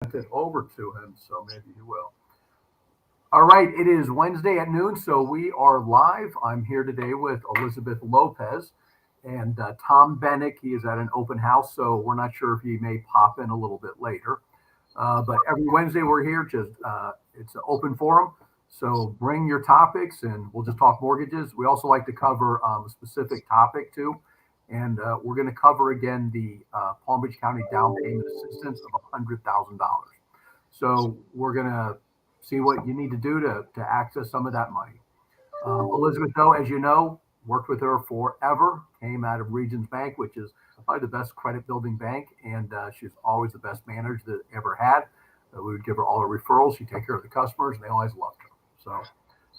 It over to him, so maybe he will. All right, it is Wednesday at noon, so we are live. I'm here today with Elizabeth Lopez and Tom Bennick. He is at an open house, so we're not sure if he may pop in a little bit later. But every Wednesday we're here. Just it's an open forum, so bring your topics, and we'll just talk mortgages. We also like to cover a specific topic too, and we're going to cover again the Palm Beach County down payment assistance of $100,000. So we're going to see what you need to do to access some of that money. Elizabeth, though, as you know, worked with her forever, came out of Regions Bank, which is probably the best credit building bank, and she's always the best manager that ever had. We would give her all the referrals. She'd take care of the customers, and they always loved her. So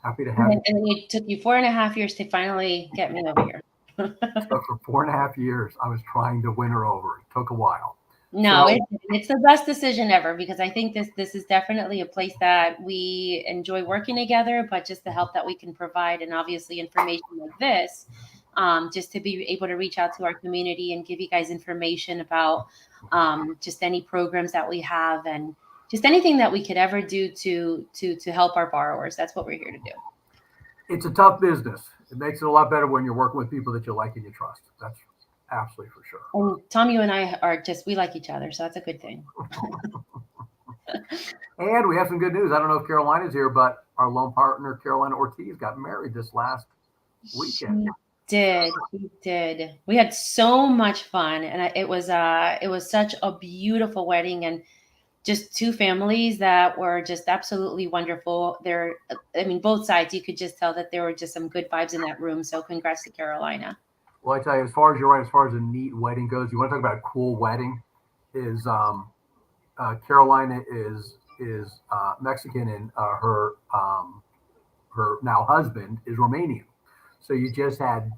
happy to have you. And it took you 4.5 years to finally get me over here. So for 4.5 years, I was trying to win her over. It took a while. No, So it's the best decision ever because I think this is definitely a place that we enjoy working together, but just the help that we can provide and obviously information like this, just to be able to reach out to our community and give you guys information about just any programs that we have and just anything that we could ever do to help our borrowers. That's what we're here to do. it's a tough business. It makes it a lot better when you're working with people that you like and you trust. That's absolutely for sure. And Tom, you and I are just we like each other, so that's a good thing. And we have some good news. I don't know if Carolina's here, but our loan partner, Carolina Ortiz, got married this last weekend. She did. He did. We had so much fun, and it was such a beautiful wedding, and just two families that were just absolutely wonderful. I mean, both sides. You could just tell that there were just some good vibes in that room. So, congrats to Carolina. Well, I tell you, as far as you're right, as far as a neat wedding goes, you want to talk about a cool wedding? Is Carolina is Mexican and her now husband is Romanian. So you just had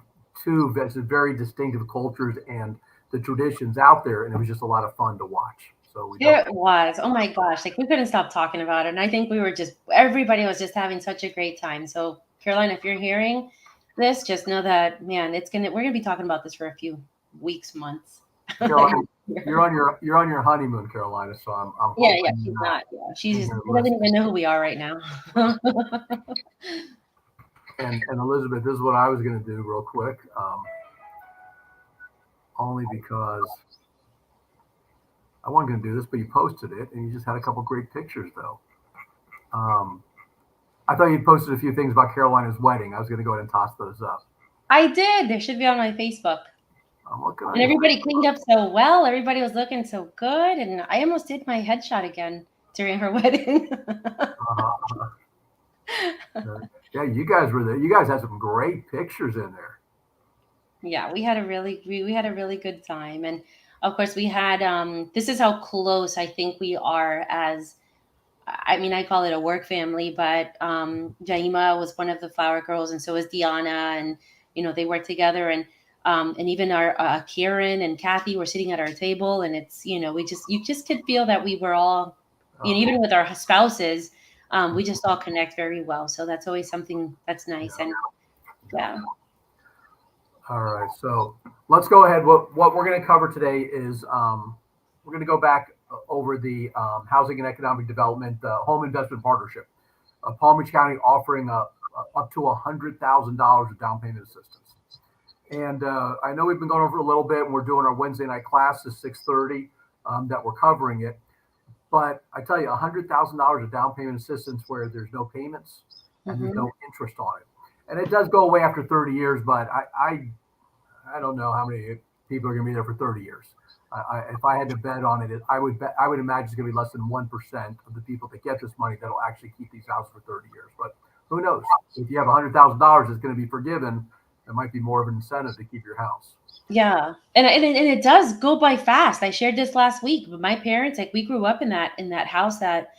two very distinctive cultures and the traditions out there, and it was just a lot of fun to watch. So we don't. It was. Oh my gosh! Like we couldn't stop talking about it, and I think we were just everybody was just having such a great time. So, Carolina, if you're hearing this, just know that man, it's gonna we're gonna be talking about this for a few weeks, months. Carolina, you're on your honeymoon, Carolina. So I'm Yeah, yeah, hoping she's not. Yeah, you're she doesn't listening. even know who we are right now. And Elizabeth, this is what I was going to do real quick, only because I wasn't going to do this, but you posted it, and you just had a couple great pictures, though. Um, I thought you'd posted a few things about Carolina's wedding. I was going to go ahead and toss those up. I did. They should be on my Facebook. I'm looking on And your everybody cleaned Facebook. up so well. Everybody was looking so good. And I almost did my headshot again during her wedding. Uh, yeah, you guys were there. You guys had some great pictures in there. Yeah, we had a really good time. And of course we had this is how close I think we are as I mean I call it a work family, but Jaima was one of the flower girls and so was Diana and they worked together and even our Karen and Kathy were sitting at our table and it's we just you just could feel that we were all Uh, even with our spouses we just all connect very well. So that's always something that's nice yeah, and yeah. yeah. All right, so let's go ahead. What we're going to cover today is we're going to go back over the Housing and Economic Development Home Investment Partnership. Palm Beach County offering up to $100,000 of down payment assistance. And I know we've been going over it a little bit, and we're doing our Wednesday night class at 6:30 that we're covering it. But I tell you, $100,000 of down payment assistance where there's no payments and there's Hmm. no interest on it. And it does go away after 30 years, but I don't know how many people are going to be there for 30 years. If I had to bet on it, I would imagine it's going to be less than 1% of the people that get this money that'll actually keep these houses for 30 years. But who knows? If you have $100,000 that's going to be forgiven, there might be more of an incentive to keep your house. Yeah, and it does go by fast. I shared this last week, but my parents, like, we grew up in that house that,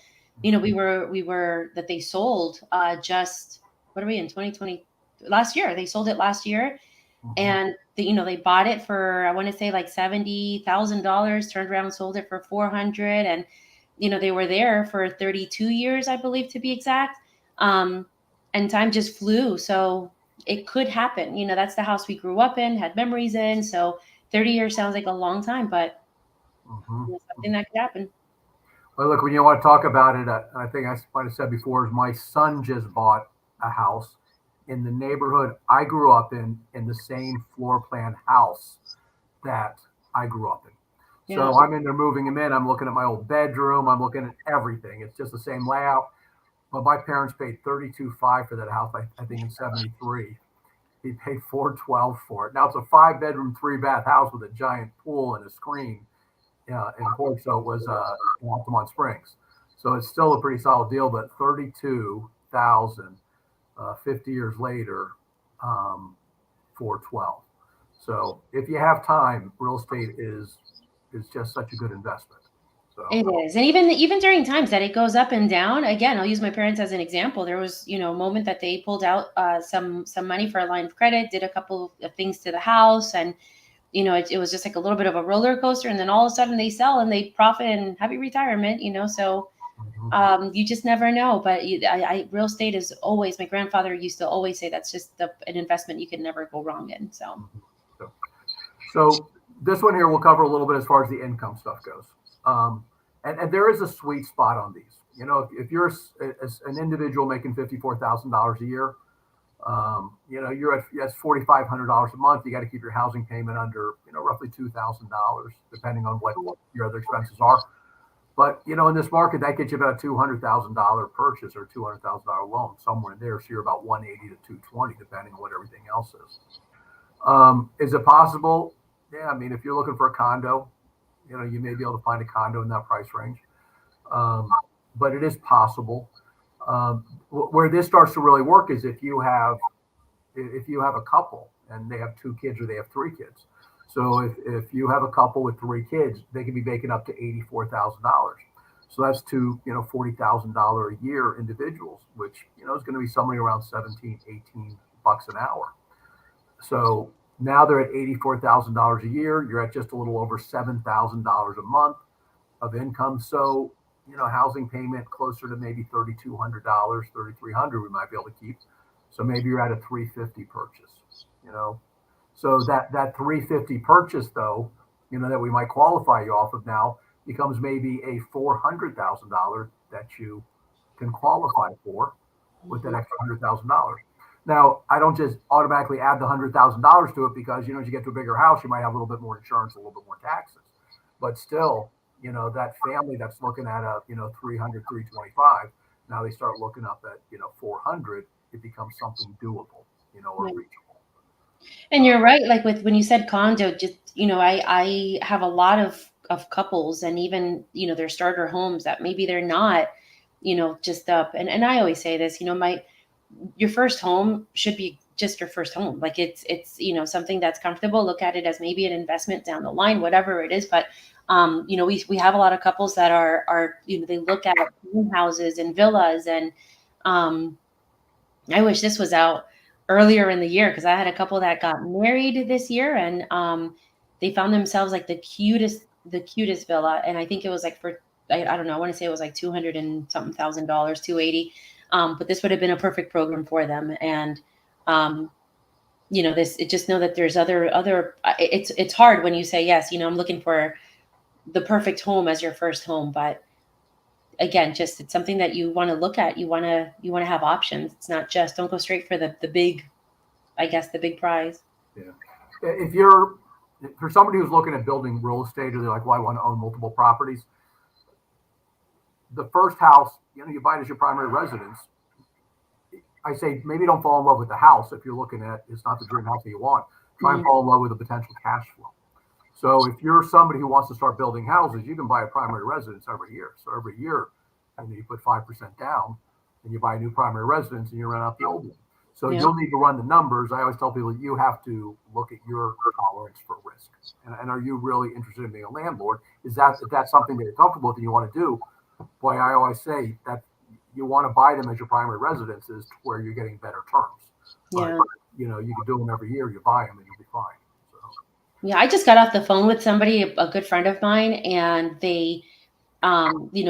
we were that they sold. Just what are we in 2020? Last year they sold it last year, Mhm. and they bought it for I want to say like $70,000. Turned around, sold it for 400, and they were there for 32 years, I believe, to be exact. Um, and time just flew. So it could happen. That's the house we grew up in, had memories in. So 30 years sounds like a long time, but Mhm. something that could happen. Well, look, when you want to talk about it, I think I might have said before, is my son just bought a house in the neighborhood I grew up in the same floor plan house that I grew up in. Yeah. So I'm in there moving him in. I'm looking at my old bedroom. I'm looking at everything. It's just the same layout. But my parents paid 32.5 for that house. I think in '73. He paid 412 for it. Now it's a 5 bedroom, 3 bath house with a giant pool and a screen in Port. So it was in Altamont Springs. So it's still a pretty solid deal. But 32,000 50 years later, um, 412. So if you have time, real estate is just such a good investment. So It is. And even during times that it goes up and down, again, I'll use my parents as an example. There was, a moment that they pulled out some money for a line of credit, did a couple of things to the house, and it was just like a little bit of a roller coaster. And then all of a sudden they sell and they profit and happy retirement. So mhm, you just never know. But real estate is always. My grandfather used to always say that's just an investment you can never go wrong in. So mhm. So this one here will cover a little bit as far as the income stuff goes. Um, and there is a sweet spot on these. If you're an individual making $54,000 a year, you're at that's $4,500 a month. You got to keep your housing payment under, roughly $2,000, depending on what your other expenses are. But in this market, that gets you about a $200,000 purchase or $200,000 loan somewhere in there. So you're about 180 to 220, depending on what everything else is. Is it possible? Yeah, I mean, if you're looking for a condo, you may be able to find a condo in that price range. But it is possible. Where this starts to really work is if you have a couple and they have 2 kids or they have 3 kids. So if you have a couple with 3 kids, they can be making up to $84,000. So that's two, $40,000 a year individuals, which is going to be somewhere around 17, $18 an hour. So now they're at $84,000 a year. You're at just a little over $7,000 a month of income. So housing payment closer to maybe $3,200, $3,300 we might be able to keep. So maybe you're at a 350 purchase. You know, so that 350 purchase though, that we might qualify you off of now becomes maybe a $400,000 that you can qualify for with that extra $100,000. Now, I don't just automatically add the $100,000 to it because as you get to a bigger house, you might have a little bit more insurance, a little bit more taxes, but still, that family that's looking at a 300, 325, now they start looking up at 400. It becomes something doable, or reachable. And you're right. Like with when you said condo, just I have a lot of couples, and even their starter homes that maybe they're not, just up. And I always say this, your first home should be just your first home. Like it's something that's comfortable. Look at it as maybe an investment down the line, whatever it is. But we have a lot of couples that are they look at houses and villas, and um, I wish this was out earlier in the year because I had a couple that got married this year, and they found themselves like the cutest villa, and I think it was like for I don't know, I want to say it was like 200 and something $1,000, 280. But this would have been a perfect program for them, and um, this it just know that there's other. It's hard when you say yes. I'm looking for the perfect home as your first home, but again, just it's something that you want to look at. You want to have options. It's not just don't go straight for the big, I guess the big prize. Yeah. If you're For somebody who's looking at building real estate or they're like, well, I want to own multiple properties, the first house, you buy it as your primary residence. I say maybe don't fall in love with the house if you're looking at it's not the dream house that you want. Try and Mhm. fall in love with the potential cash flow. So if you're somebody who wants to start building houses, you can buy a primary residence every year. So every year, you put 5% down, and you buy a new primary residence, and you rent out the old one. So Yeah. you'll need to run the numbers. I always tell people you have to look at your tolerance for risk, and are you really interested in being a landlord? Is that if that's something that you're comfortable with and you want to do? Boy, I always say that you want to buy them as your primary residences to where you're getting better terms. But Yeah. you can do them every year. You buy them, and you'll be fine. So. Yeah. I just got off the phone with somebody, a good friend of mine, and they,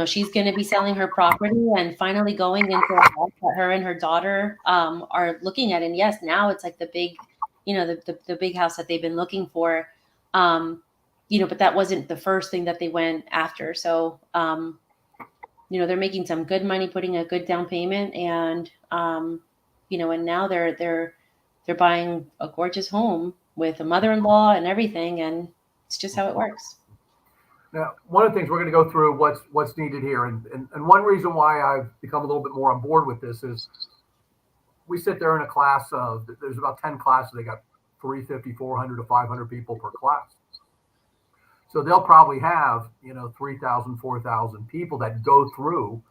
she's going to be selling her property and finally going into a house that her and her daughter are looking at. And yes, now it's like the big, the big house that they've been looking for. Um, but that wasn't the first thing that they went after. So, they're making some good money, putting a good down payment, and and now they're buying a gorgeous home with a mother-in-law and everything, and it's just how it works. Now, one of the things we're going to go through what's needed here, and one reason why I've become a little bit more on board with this is we sit there in a class of there's about 10 classes. They got 350, 400 to 500 people per class. So they'll probably have 3,000, 4,000 people that go through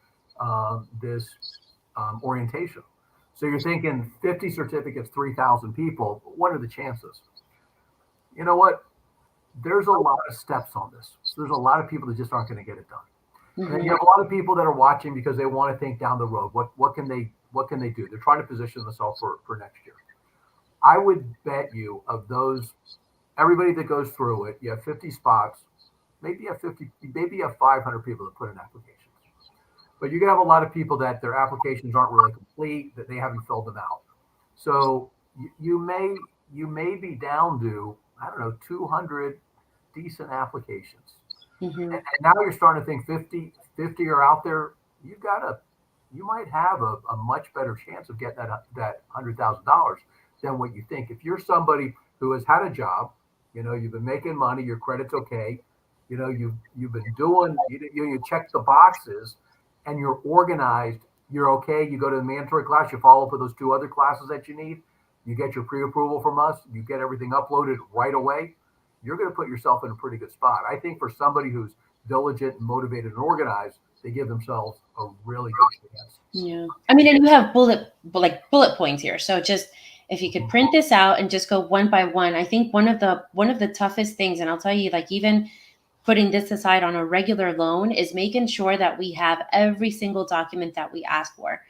this orientation. So you're thinking 50 certificates, 3,000 people. What are the chances? You know what? There's a lot of steps on this. So there's a lot of people that just aren't going to get it done. And then you have a lot of people that are watching because they want to think down the road. What can they do? They're trying to position themselves for next year. I would bet you of those, everybody that goes through it, you have 50 spots, maybe you have 500 people that put in applications. But you're gonna have a lot of people that their applications aren't really complete, that they haven't filled them out. So you may be down to, I don't know, 200 decent applications. And now you're starting to think 50 are out there. You might have a much better chance of getting that $100,000 than what you think. If you're somebody who has had a job, you've been making money, your credit's okay, you've been doing, you check the boxes, and you're organized, you're okay. You go to the mandatory class, you follow up with those two other classes that you need, you get your pre-approval from us, you get everything uploaded right away. You're going to put yourself in a pretty good spot. I think for somebody who's diligent, motivated, and organized, they give themselves a really good chance. Yeah. I mean, and you have bullet points here. So just if you could print this out and just go one by one, I think one of the toughest things, and I'll tell you, like even putting this aside on a regular loan, is making sure that we have every single document that we ask for.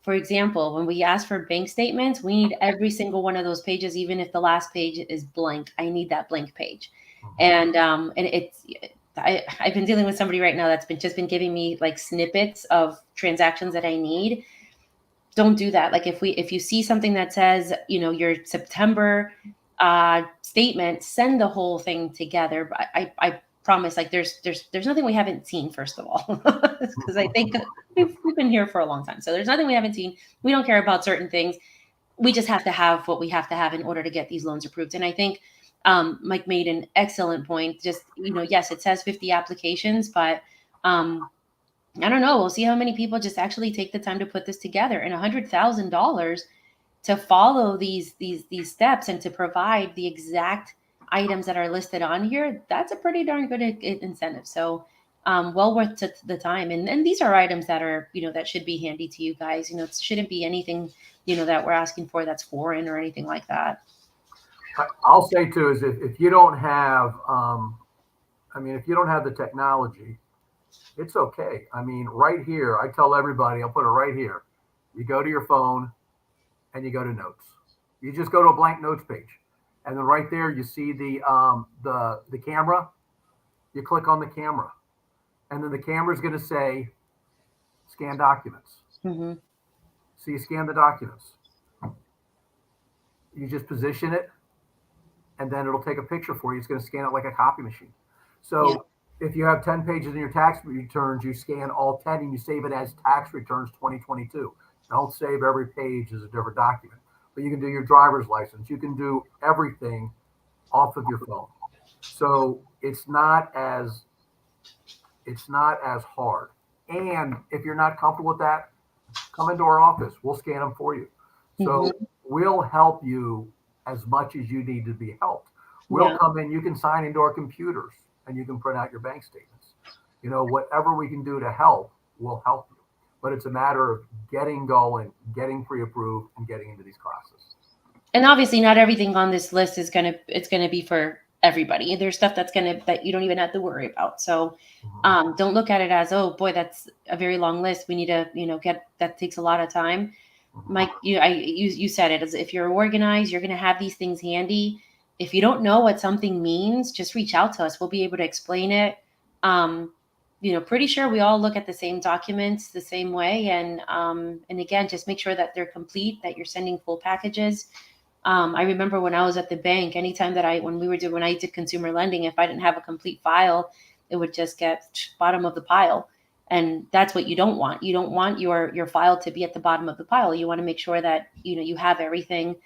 For example, when we ask for bank statements, we need every single one of those pages, even if the last page is blank. I need that blank page. And I've been dealing with somebody right now that's been giving me like snippets of transactions that I need. Don't do that. Like if you see something that says, your September statement, send the whole thing together. But I promise, like there's nothing we haven't seen, first of all, because I think we've been here for a long time. So there's nothing we haven't seen. We don't care about certain things. We just have to have what we have to have in order to get these loans approved. And I think Mike made an excellent point. Just, yes, it says 50 applications, but I don't know. We'll see how many people just actually take the time to put this together. And $100,000 to follow these steps and to provide the exact items that are listed on here, that's a pretty darn good incentive. So well worth the time. And these are items that are, that should be handy to you guys. It shouldn't be anything, that we're asking for that's foreign or anything like that. I'll say too is if you don't have, if you don't have the technology, it's okay. I mean, right here, I tell everybody, I'll put it right here. You go to your phone and you go to notes. You just go to a blank notes page. And then right there, you see the camera. You click on the camera. And then the camera is going to say, scan documents. Mm-hmm. So you scan the documents. You just position it, and then it'll take a picture for you. It's going to scan it like a copy machine. So if you have 10 pages in your tax returns, you scan all 10 and you save it as tax returns 2022. Don't save every page as a different document. But you can do your driver's license. You can do everything off of your phone. So it's not as hard. And if you're not comfortable with that, come into our office. We'll scan them for you. So we'll help you as much as you need to be helped. We'll come in. You can sign into our computers and you can print out your bank statements. Whatever we can do to help, we'll help you. But it's a matter of getting going, getting pre-approved, and getting into these classes. And obviously, not everything on this list is gonna be for everybody. There's stuff that you don't even have to worry about. So don't look at it as, oh boy, that's a very long list. We need to, that takes a lot of time. Mike, you said it, as if you're organized, you're going to have these things handy. If you don't know what something means, just reach out to us. We'll be able to explain it. Pretty sure we all look at the same documents the same way. And again, just make sure that they're complete, that you're sending full packages. I remember when I was at the bank, anytime that when I did consumer lending, if I didn't have a complete file, it would just get bottom of the pile. And that's what you don't want. You don't want your file to be at the bottom of the pile. You want to make sure that you have everything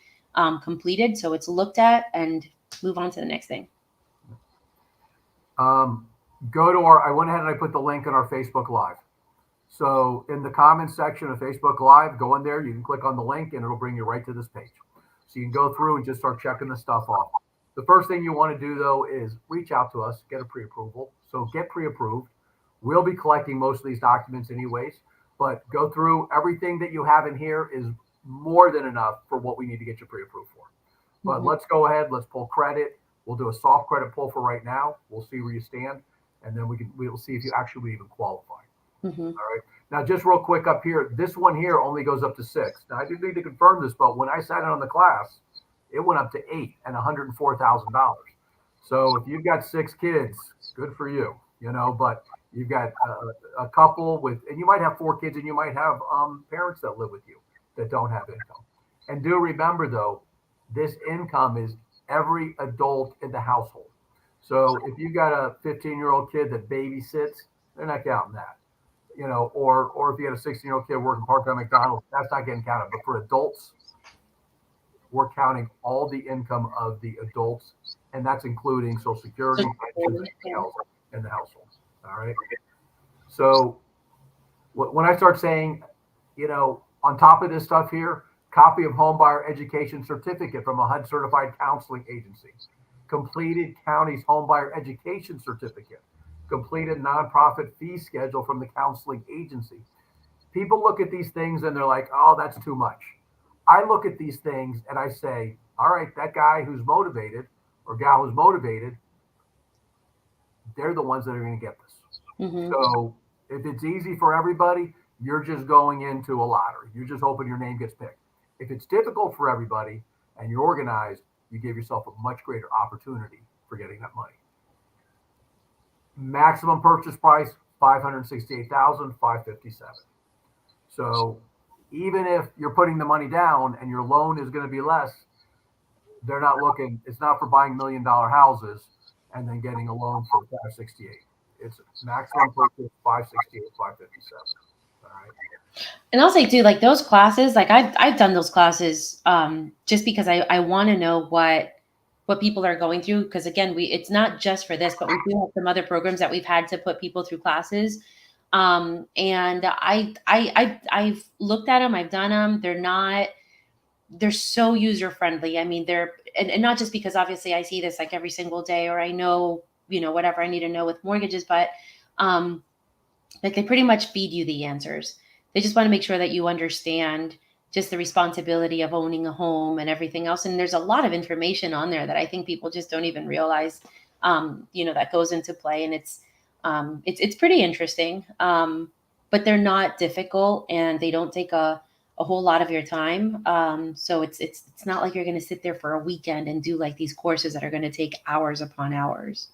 completed, so it's looked at, and move on to the next thing. Um, Go to our, I went ahead and I put the link in our Facebook Live. So in the comments section of Facebook Live, go in there, you can click on the link and it'll bring you right to this page. So you can go through and just start checking the stuff off. The first thing you want to do though is reach out to us, get a pre-approval. So get pre-approved. We'll be collecting most of these documents anyways, but go through everything that you have in here is more than enough for what we need to get you pre-approved for. But let's go ahead, let's pull credit. We'll do a soft credit pull for right now. We'll see where you stand, and then we'll see if you actually even qualify. Mm-hmm. All right. Now, just real quick up here, this one here only goes up to 6. Now, I do need to confirm this, but when I sat in on the class, it went up to 8 and $104,000. So if you've got 6 kids, good for you, but you've got a couple and you might have 4 kids and you might have parents that live with you that don't have income. And do remember, though, this income is every adult in the household. So if you got a 15-year-old kid that babysits, they're not counting that. Or if you had a 16-year-old kid working part-time at McDonald's, that's not getting counted. But for adults, we're counting all the income of the adults, and that's including Social Security, pensions, and everything else in the household. All right. So when I start saying, on top of this stuff here, copy of home buyer education certificate from a HUD certified counseling agency, completed county's home buyer education certificate, completed nonprofit fee schedule from the counseling agency. People look at these things and they're like, oh, that's too much. I look at these things and I say, all right, that guy who's motivated or gal who's motivated, they're the ones that are going to get this. Mm-hmm. So if it's easy for everybody, you're just going into a lottery. You're just hoping your name gets picked. If it's difficult for everybody and you're organized, you give yourself a much greater opportunity for getting that money. Maximum purchase price, $568,557. So even if you're putting the money down and your loan is going to be less, they're not looking. It's not for buying $1 million houses and then getting a loan for 568. It's maximum purchase 568, 557. All right. And I'll say too, like those classes, like I've done those classes just because I want to know what people are going through. Because again, it's not just for this, but we do have some other programs that we've had to put people through classes. And I've looked at them, I've done them. They're so user friendly. I mean, and not just because obviously I see this like every single day, or I know, whatever I need to know with mortgages, but like they pretty much feed you the answers. They just want to make sure that you understand just the responsibility of owning a home and everything else. And there's a lot of information on there that I think people just don't even realize, that goes into play. And it's pretty interesting, but they're not difficult and they don't take a whole lot of your time. So it's not like you're going to sit there for a weekend and do like these courses that are going to take hours upon hours.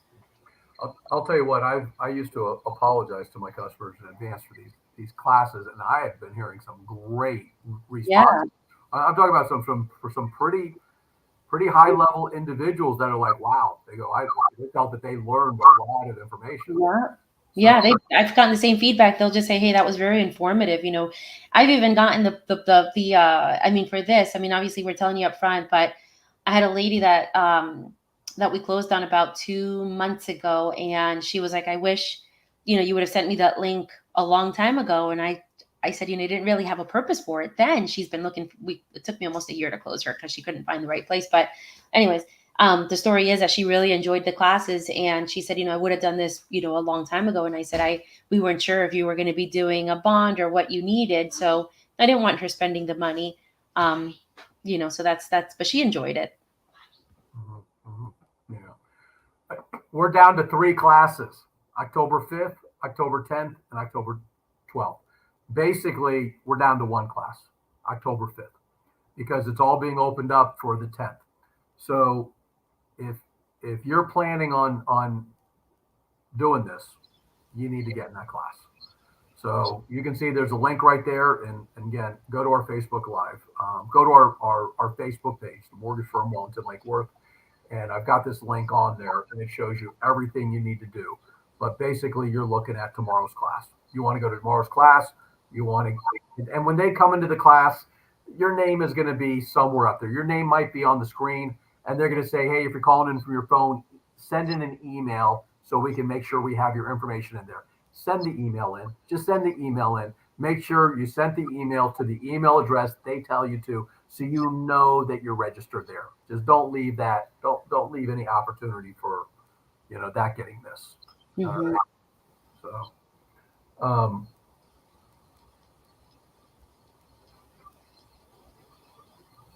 I'll tell you what, I used to apologize to my customers in advance for these classes, and I have been hearing some great responses. Yeah. I'm talking about some pretty high level individuals that are like, wow, they felt that they learned a lot of information. Yeah. I've gotten the same feedback. They'll just say, hey, that was very informative. I've even gotten I mean, for this, I mean, obviously we're telling you up front, but I had a lady that we closed on about 2 months ago. And she was like, I wish, you would have sent me that link a long time ago. And I said, you didn't really have a purpose for it. Then she's been looking, it took me almost a year to close her because she couldn't find the right place. But anyways, the story is that she really enjoyed the classes. And she said, I would have done this, a long time ago. And I said, we weren't sure if you were going to be doing a bond or what you needed. So I didn't want her spending the money. So that's, but she enjoyed it. Mm-hmm. Mm-hmm. Yeah. We're down to 3 classes, October 5th, October 10th, and October 12th. Basically, we're down to 1 class, October 5th, because it's all being opened up for the 10th. So if you're planning on doing this, you need to get in that class. So you can see there's a link right there. And again, go to our Facebook Live. Go to our Facebook page, the Mortgage Firm Wellington Lake Worth. And I've got this link on there, and it shows you everything you need to do. but basically you're looking at tomorrow's class. You want to go to tomorrow's class. You want to, and when they come into the class, your name is going to be somewhere up there. Your name might be on the screen, and they're going to say, "Hey, if you're calling in from your phone, send in an email so we can make sure we have your information in there." Send the email in. Just send the email in. Make sure you sent the email to the email address they tell you to, so you know that you're registered there. Just don't leave that. Don't leave any opportunity for that getting missed. All Hmm. right. So, um,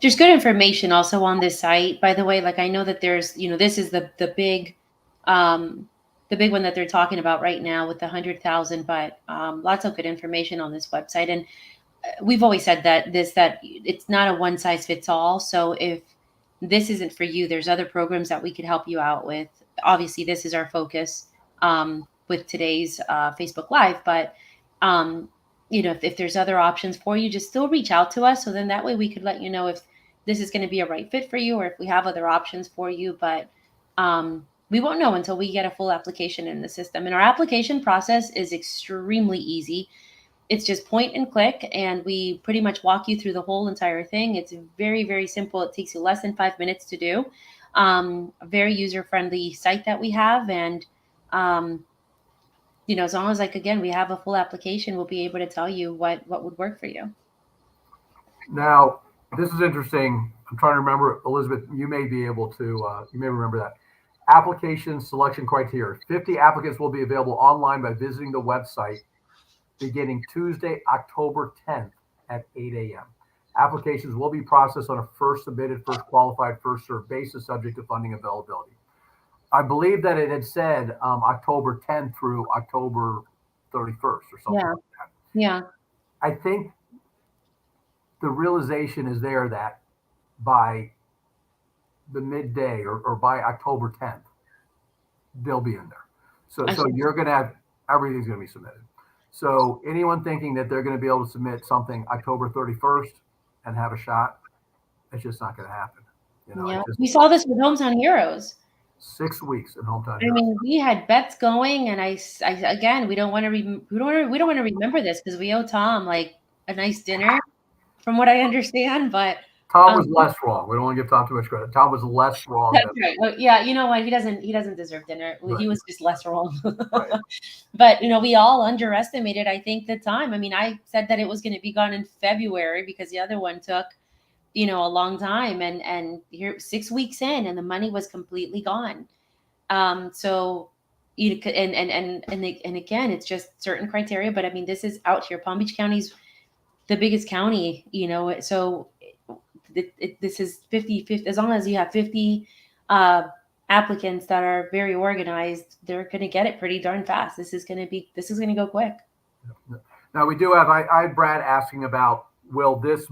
There's good information also on this site, by the way. Like I know that there's, this is um, the big one that they're talking about right now with the 100,000, but lots of good information on this website. And we've always said that it's not a one size fits all. So if this isn't for you, there's other programs that we could help you out with. Obviously, this is our focus with today's Facebook Live, but if there's other options for you, just still reach out to us. So then that way we could let you know if this is going to be a right fit for you or if we have other options for you. But we won't know until we get a full application in the system. And our application process is extremely easy. It's just point and click, and we pretty much walk you through the whole entire thing. It's very, very simple. It takes you less than 5 minutes to do. A very user friendly site that we have. And, as long as, like, again, we have a full application, we'll be able to tell you what would work for you. Now, this is interesting. I'm trying to remember, Elizabeth. You may be able to. You may remember that. Application selection criteria: 50 applicants will be available online by visiting the website beginning Tuesday, October 10th at 8 a.m. Applications will be processed on a first submitted, first qualified, first served basis, subject to funding availability. I believe that it had said October 10th through October 31st or something Yeah. like that. Yeah. I think the realization is there that by the midday or by October 10th, they'll be in there. So, I so think you're going to have everything's going to be submitted. So anyone thinking that they're going to be able to submit something October 31st and have a shot, it's just not going to happen. yeah. It's just We saw this with Hometown Heroes. 6 weeks in Hometown I Heroes. mean, we had bets going, and again, we don't want to we don't want to remember this because we owe Tom like a nice dinner, from what I understand. But Tom um, was less wrong. We don't want to give Tom too much credit. Tom was less wrong that's than right. Well, yeah, you know what? He doesn't deserve dinner. right. He was just less wrong. Right. But we all underestimated, I think, the time. I mean, I said that it was going to be gone in February because the other one took a long time, and here 6 weeks in, and the money was completely gone. So you could, and again, it's just certain criteria. But I mean, this is out here. Palm Beach County's the biggest county, so this is 50-50. As long as you have 50 uh, applicants that are very organized, they're going to get it pretty darn fast. This is going to go quick. Now we do have. I had Brad asking about will this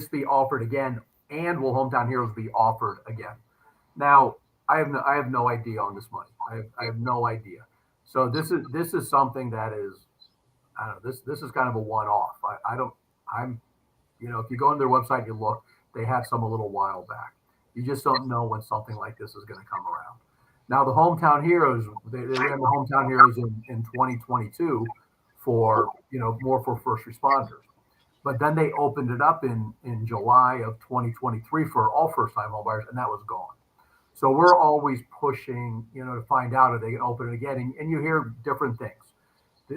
be offered again, and will Hometown Heroes be offered again? Now I have no idea on this money. I have no idea. So this is something that is I don't know. This is kind of a one off. I don't. I'm if you go on their website, you look, they had some a little while back. You just don't know when something like this is going to come around. Now, the Hometown Heroes, they ran the Hometown Heroes in 2022 for, more for first responders. But then they opened it up in July of 2023 for all first time homebuyers, and that was gone. So we're always pushing, to find out if they can open it again. And you hear different things.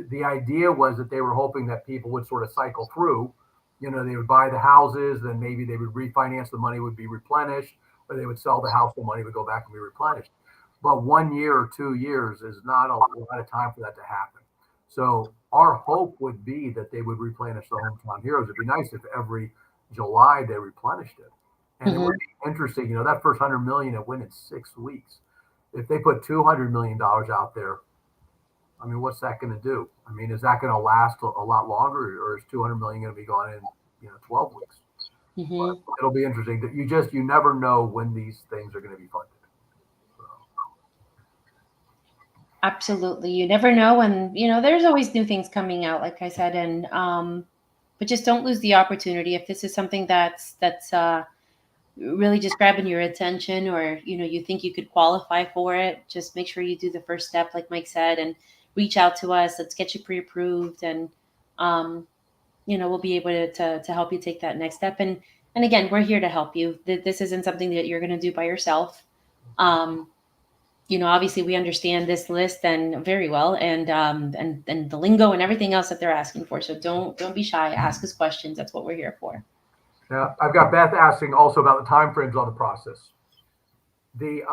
The idea was that they were hoping that people would sort of cycle through. They would buy the houses, then maybe they would refinance, the money would be replenished, or they would sell the house, the money would go back and be replenished. But 1 year or 2 years is not a lot of time for that to happen. So our hope would be that they would replenish the Hometown Heroes. It'd be nice if every July they replenished it. And it Hmm. would be interesting, that first 100 million it went in 6 weeks. If they put $200 million out there, I mean, what's that going to do? I mean, is that going to last a lot longer, or is 200 million going to be gone in 12 weeks? But Hmm. it'll be interesting. That you never know when these things are going to be funded. So, Absolutely, you never know, and there's always new things coming out, like I said, and but just don't lose the opportunity if this is something that's really just grabbing your attention, or you think you could qualify for it, just make sure you do the first step like Mike said, and reach out to us. Let's get you pre-approved, and um, we'll be able to help you take that next step. And again, we're here to help you. This isn't something that you're going to do by yourself. um, Obviously we understand this list and very well, and the lingo and everything else that they're asking for. So don't be shy. Ask us questions. That's what we're here for. Now, I've got Beth asking also about the timeframes on the process. The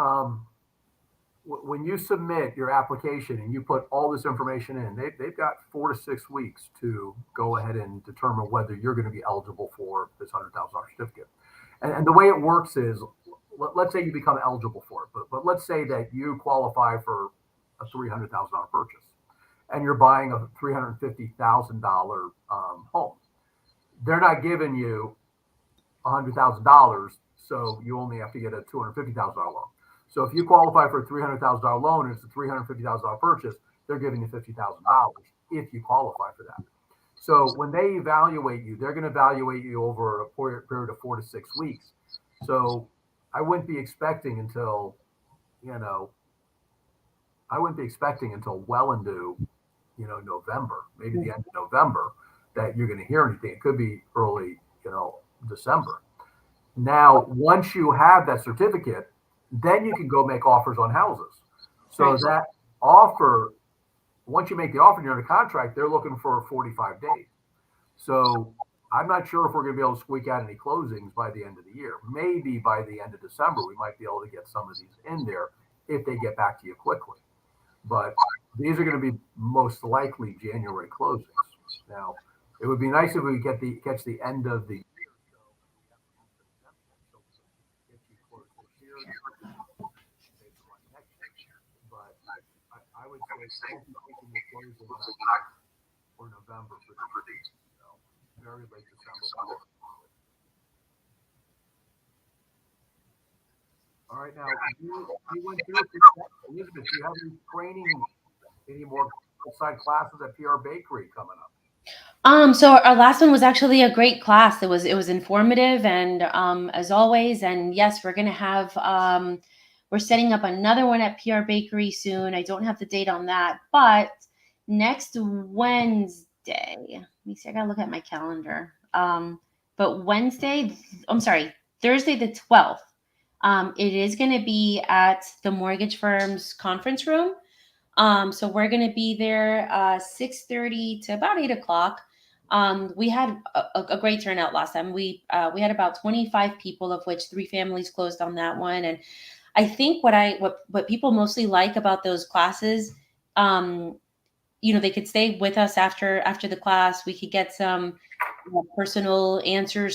when you submit your application and you put all this information in, they've got 4 to 6 weeks to go ahead and determine whether you're going to be eligible for this $100,000 certificate. And the way it works is, let's say you become eligible for it, but let's say that you qualify for a $300,000 purchase, and you're buying a $350,000 home. They're not giving you $100,000, so you only have to get a $250,000 loan. So if you qualify for a $300,000 loan and it's a $350,000 purchase, they're giving you $50,000 if you qualify for that. So when they evaluate you, they're going to evaluate you over a period of 4 to 6 weeks. So I wouldn't be expecting until, well into, November, maybe the end of November, that you're going to hear anything. It could be early, December. Now, once you have that certificate, then you can go make offers on houses. So Right. that offer, once you make the offer and you're under contract, they're looking for 45 days. So I'm not sure if we're going to be able to squeak out any closings by the end of the year. Maybe by the end of December, we might be able to get some of these in there if they get back to you quickly. But these are going to be most likely January closings. Now, it would be nice if we catch the end of the year, so we have some exemption, so we can get you closed this year, maybe one next year. But I would say don't be taking the closing for November for these. Very late December. All right, now you went through it. Elizabeth, do you have any training, any more outside classes at PR Bakery coming up? So our last one was actually a great class. It was informative, and as always. And yes, we're gonna have we're setting up another one at PR Bakery soon. I don't have the date on that, but next Wednesday. Let me see. I gotta look at my calendar. But Wednesday, I'm sorry, Thursday the 12th. It is gonna be at the mortgage firm's conference room. So we're going to be there 6:30 to about 8 o'clock. We had a great turnout last time. We had about 25 people, of which 3 families closed on that one. And I think what people mostly like about those classes, um, they could stay with us after the class. We could get some personal answered,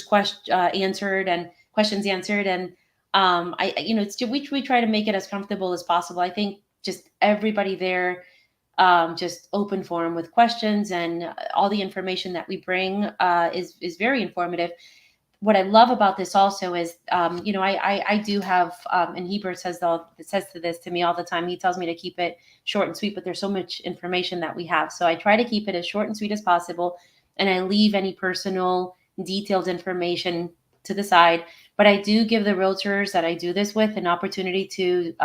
and questions answered. And we try to make it as comfortable as possible. I think just everybody there, just open forum with questions, and all the information that we bring is very informative. What I love about this also is, I do have, and Hebert says to this to me all the time. He tells me to keep it short and sweet, but there's so much information that we have, so I try to keep it as short and sweet as possible, and I leave any personal, detailed information to the side. But I do give the realtors that I do this with an opportunity to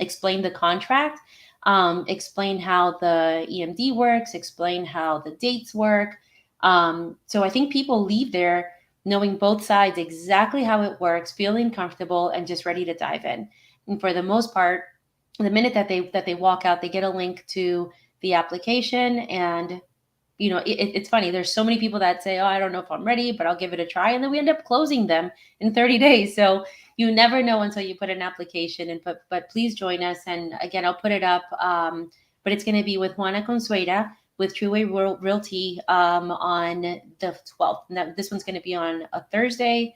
explain the contract, explain how the EMD works, explain how the dates work. So I think people leave there knowing both sides, exactly how it works, feeling comfortable, and just ready to dive in. And for the most part, the minute that they walk out, they get a link to the application. And it's funny. There's so many people that say, "Oh, I don't know if I'm ready, but I'll give it a try," and then we end up closing them in 30 days. So you never know until you put an application in. But please join us. And again, I'll put it up. But it's going to be with Juana Consuela with True Way Realty on the 12th. Now, this one's going to be on a Thursday.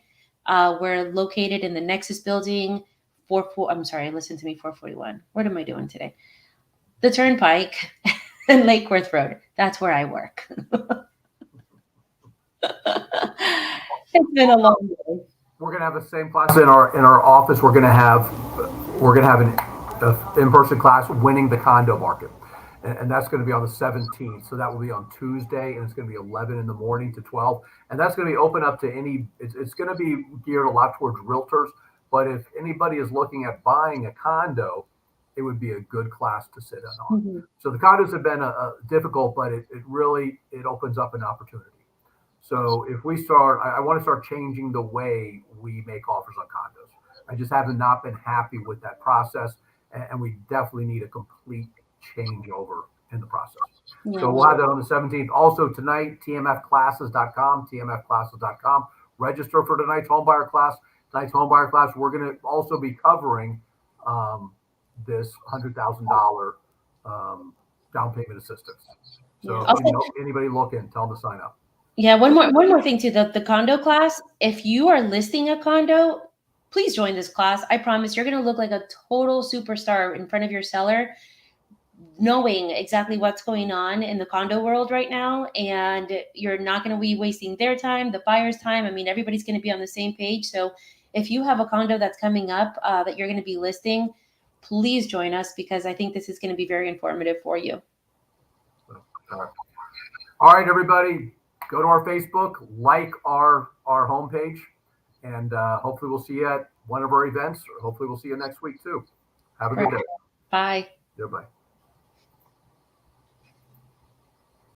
We're located in the Nexus building. I'm sorry, listen to me. 441. What am I doing today? The Turnpike and Lake Worth Road. That's where I work. It's been a long day. We're going to have the same class in our office. We're going to have an in-person class, winning the condo market. and that's going to be on the 17th. So that will be on Tuesday, and it's going to be 11 in the morning to 12. And that's going to be open up to any, it's going to be geared a lot towards realtors. But if anybody is looking at buying a condo, it would be a good class to sit in on. Mhm. So the condos have been a difficult, but it really, it opens up an opportunity. So if we start, I want to start changing the way we make offers on condos. I just have not been happy with that process, and we definitely need a complete changeover in the process. Yeah. So we'll have that on the 17th. Also tonight, tmfclasses.com, tmfclasses.com. Register for tonight's homebuyer class. Tonight's homebuyer class, we're going to also be covering this $100,000 down payment assistance. Yeah. So Also, anybody looking, tell them to sign up. yeah, one more thing to the condo class. If you are listing a condo, please join this class. I promise you're going to look like a total superstar in front of your seller, knowing exactly what's going on in the condo world right now, and you're not going to be wasting their time, the buyer's time. I mean, everybody's going to be on the same page. So if you have a condo that's coming up that you're going to be listing, please join us, because I think this is going to be very informative for you. All right, everybody, go to our Facebook, like our homepage, and hopefully we'll see you at one of our events, or hopefully we'll see you next week too. Have a good day. Bye. Goodbye.